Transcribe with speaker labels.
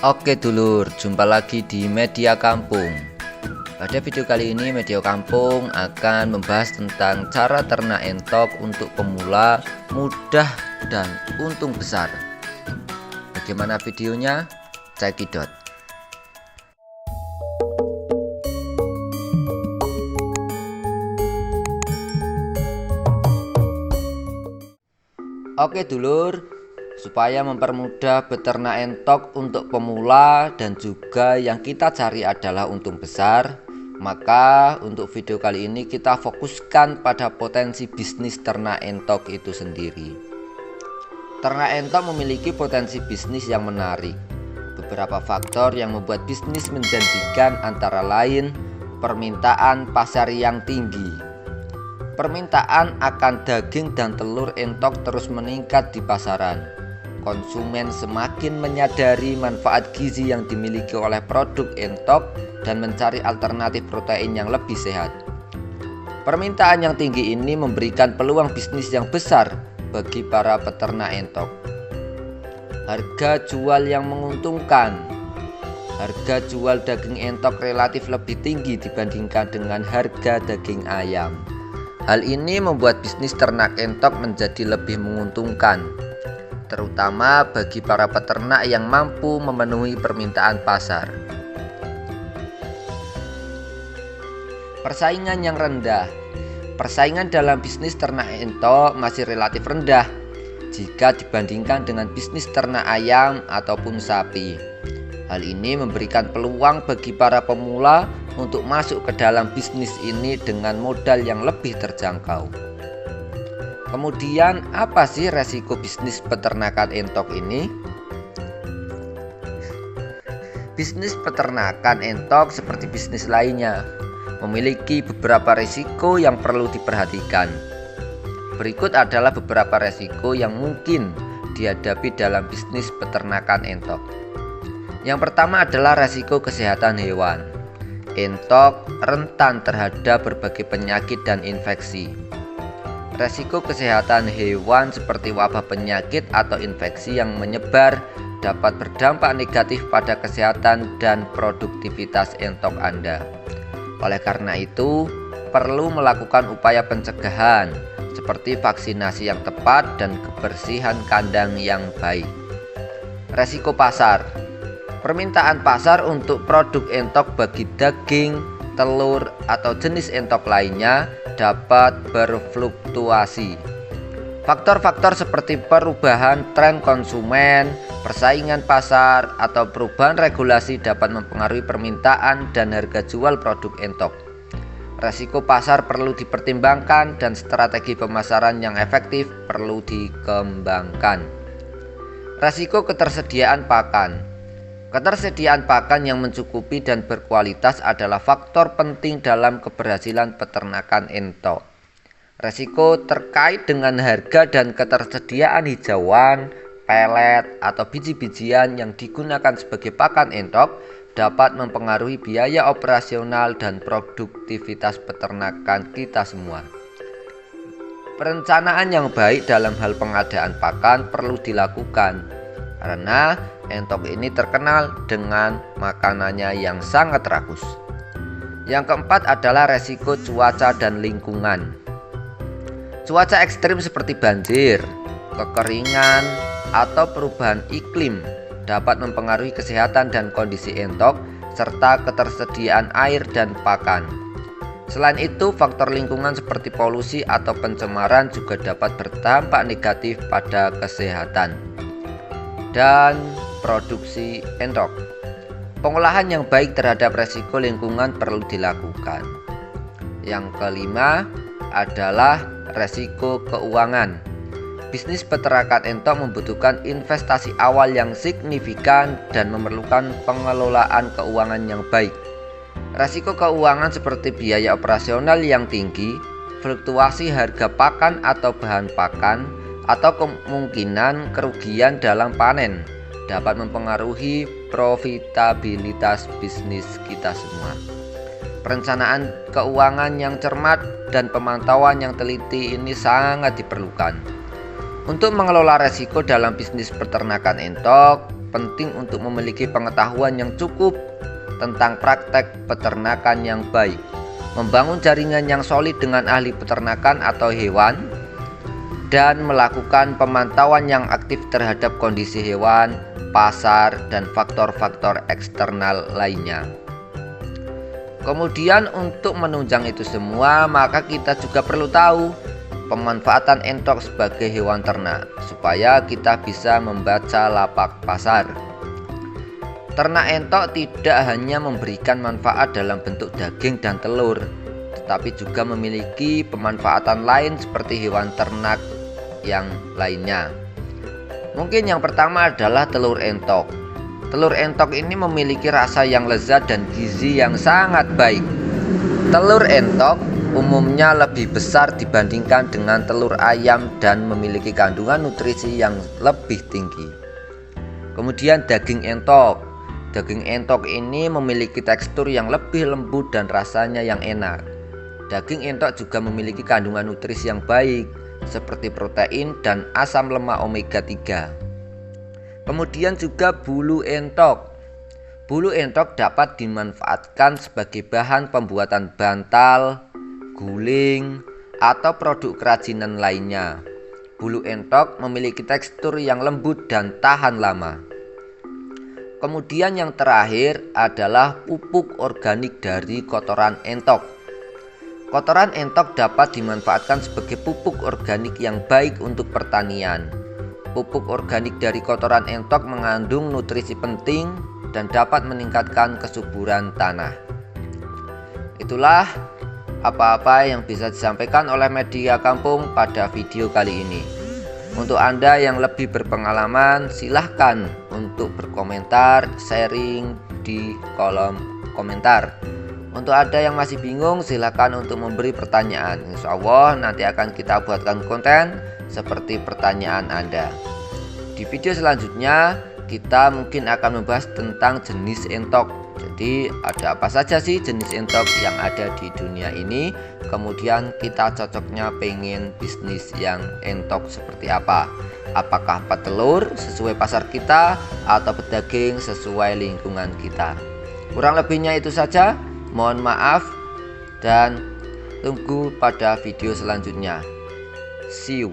Speaker 1: Oke dulur, jumpa lagi di Media Kampung. Pada video kali ini Media Kampung akan membahas tentang cara ternak entok untuk pemula, mudah dan untung besar. Bagaimana videonya? Cekidot. Oke dulur, supaya mempermudah beternak entok untuk pemula dan juga yang kita cari adalah untung besar, maka untuk video kali ini kita fokuskan pada potensi bisnis ternak entok itu sendiri. Ternak entok memiliki potensi bisnis yang menarik. Beberapa faktor yang membuat bisnis menjanjikan antara lain permintaan pasar yang tinggi. Permintaan akan daging dan telur entok terus meningkat di pasaran. Konsumen semakin menyadari manfaat gizi yang dimiliki oleh produk entok dan mencari alternatif protein yang lebih sehat. Permintaan yang tinggi ini memberikan peluang bisnis yang besar bagi para peternak entok. Harga jual yang menguntungkan. Harga jual daging entok relatif lebih tinggi dibandingkan dengan harga daging ayam. Hal ini membuat bisnis ternak entok menjadi lebih menguntungkan, terutama bagi para peternak yang mampu memenuhi permintaan pasar. Persaingan yang rendah. Persaingan dalam bisnis ternak entok masih relatif rendah jika dibandingkan dengan bisnis ternak ayam ataupun sapi. Hal ini memberikan peluang bagi para pemula untuk masuk ke dalam bisnis ini dengan modal yang lebih terjangkau. Kemudian, apa sih resiko bisnis peternakan entok ini? Bisnis peternakan entok seperti bisnis lainnya memiliki beberapa risiko yang perlu diperhatikan. Berikut adalah beberapa risiko yang mungkin dihadapi dalam bisnis peternakan entok. Yang pertama adalah risiko kesehatan hewan. Entok rentan terhadap berbagai penyakit dan infeksi. Risiko kesehatan hewan seperti wabah penyakit atau infeksi yang menyebar dapat berdampak negatif pada kesehatan dan produktivitas entok Anda. Oleh karena itu, perlu melakukan upaya pencegahan seperti vaksinasi yang tepat dan kebersihan kandang yang baik. Risiko pasar. Permintaan pasar untuk produk entok bagi daging, telur, atau jenis entok lainnya dapat berfluktuasi. Faktor-faktor seperti perubahan tren konsumen, persaingan pasar, atau perubahan regulasi dapat mempengaruhi permintaan dan harga jual produk entok. Risiko pasar perlu dipertimbangkan dan strategi pemasaran yang efektif perlu dikembangkan. Risiko ketersediaan pakan. Ketersediaan pakan yang mencukupi dan berkualitas adalah faktor penting dalam keberhasilan peternakan entok. Risiko terkait dengan harga dan ketersediaan hijauan, pelet, atau biji-bijian yang digunakan sebagai pakan entok dapat mempengaruhi biaya operasional dan produktivitas peternakan kita semua. Perencanaan yang baik dalam hal pengadaan pakan perlu dilakukan, karena entok ini terkenal dengan makanannya yang sangat rakus. Yang keempat adalah resiko cuaca dan lingkungan. Cuaca ekstrim seperti banjir, kekeringan, atau perubahan iklim dapat mempengaruhi kesehatan dan kondisi entok serta ketersediaan air dan pakan. Selain itu, faktor lingkungan seperti polusi atau pencemaran juga dapat berdampak negatif pada kesehatan dan produksi entok. Pengolahan yang baik terhadap resiko lingkungan perlu dilakukan. Yang kelima adalah resiko keuangan. Bisnis peternakan entok membutuhkan investasi awal yang signifikan dan memerlukan pengelolaan keuangan yang baik. Resiko keuangan seperti biaya operasional yang tinggi, fluktuasi harga pakan atau bahan pakan, atau kemungkinan kerugian dalam panen dapat mempengaruhi profitabilitas bisnis kita semua. Perencanaan keuangan yang cermat dan pemantauan yang teliti ini sangat diperlukan. Untuk mengelola resiko dalam bisnis peternakan entok, penting untuk memiliki pengetahuan yang cukup tentang praktek peternakan yang baik, membangun jaringan yang solid dengan ahli peternakan atau hewan, dan melakukan pemantauan yang aktif terhadap kondisi hewan, pasar, dan faktor-faktor eksternal lainnya. Kemudian untuk menunjang itu semua, maka kita juga perlu tahu pemanfaatan entok sebagai hewan ternak supaya kita bisa membaca lapak pasar. Ternak entok tidak hanya memberikan manfaat dalam bentuk daging dan telur, tetapi juga memiliki pemanfaatan lain seperti hewan ternak yang lainnya. Mungkin yang pertama adalah telur entok. Telur entok ini memiliki rasa yang lezat dan gizi yang sangat baik. Telur entok umumnya lebih besar dibandingkan dengan telur ayam dan memiliki kandungan nutrisi yang lebih tinggi. Kemudian daging entok. Daging entok ini memiliki tekstur yang lebih lembut dan rasanya yang enak. Daging entok juga memiliki kandungan nutrisi yang baik seperti protein dan asam lemak omega 3. Kemudian juga bulu entok. Bulu entok dapat dimanfaatkan sebagai bahan pembuatan bantal, guling, atau produk kerajinan lainnya. Bulu entok memiliki tekstur yang lembut dan tahan lama. Kemudian yang terakhir adalah pupuk organik dari kotoran entok. Kotoran entok dapat dimanfaatkan sebagai pupuk organik yang baik untuk pertanian. Pupuk organik dari kotoran entok mengandung nutrisi penting dan dapat meningkatkan kesuburan tanah. Itulah apa-apa yang bisa disampaikan oleh media kampung pada video kali ini. Untuk Anda yang lebih berpengalaman, silahkan untuk berkomentar, sharing di kolom komentar. Untuk Anda yang masih bingung, silahkan untuk memberi pertanyaan. Insya Allah nanti akan kita buatkan konten seperti pertanyaan Anda. Di video selanjutnya kita mungkin akan membahas tentang jenis entok. Jadi ada apa saja sih jenis entok yang ada di dunia ini. Kemudian kita cocoknya pengen bisnis yang entok seperti apa. Apakah petelur sesuai pasar kita atau pedaging sesuai lingkungan kita. Kurang lebihnya itu saja. Mohon maaf dan tunggu pada video selanjutnya. See you.